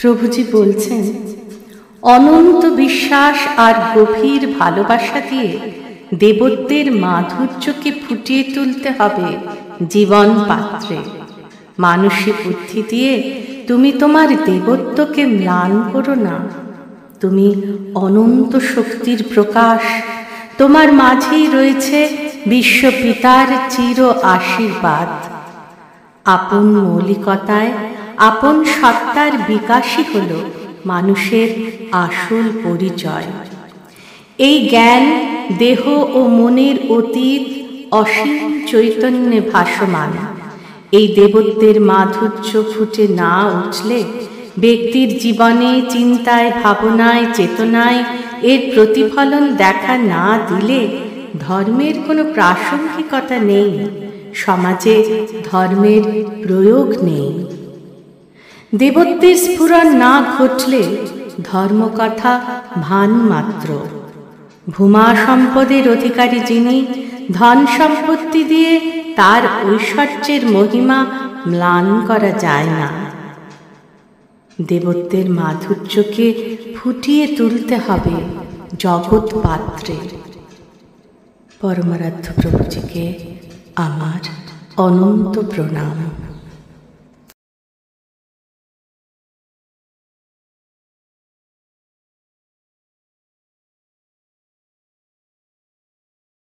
প্রভুজি বলছেন, অনন্ত বিশ্বাস আর গভীর ভালোবাসা দিয়ে দেবত্বের মাধুর্যকে ফুটিয়ে তুলতে হবে জীবন পাত্রে। মানসী বুদ্ধি দিয়ে তুমি তোমার দেবত্বকে ম্লান করো না। তুমি অনন্ত শক্তির প্রকাশ, তোমার মাঝেই রয়েছে বিশ্বপিতার চির আশীর্বাদ। আপন মৌলিকতায় আপন সত্তার বিকাশই হল মানুষের আসল পরিচয়। এই জ্ঞান দেহ ও মনের অতীত অসীম চৈতন্যে ভাসমান। এই দেবত্বের মাধুর্য ফুটে না উঠলে, ব্যক্তির জীবনে চিন্তায় ভাবনায় চেতনায় এর প্রতিফলন দেখা না দিলে ধর্মের কোনো প্রাসঙ্গিকতা নেই, সমাজে ধর্মের প্রয়োগ নেই। দেবত্বের স্ফুরণ না ঘটলে ধর্মকথা ভান মাত্র। ভূমা সম্পদের অধিকারী যিনি, ধন সম্পত্তি দিয়ে তার ঐশ্বর্যের মহিমা ম্লান করা যায় না। দেবত্বের মাধুর্যকে ফুটিয়ে তুলতে হবে জগৎ পাত্রে। পরমারাধ্য প্রভুজিকে আমার অনন্ত প্রণাম।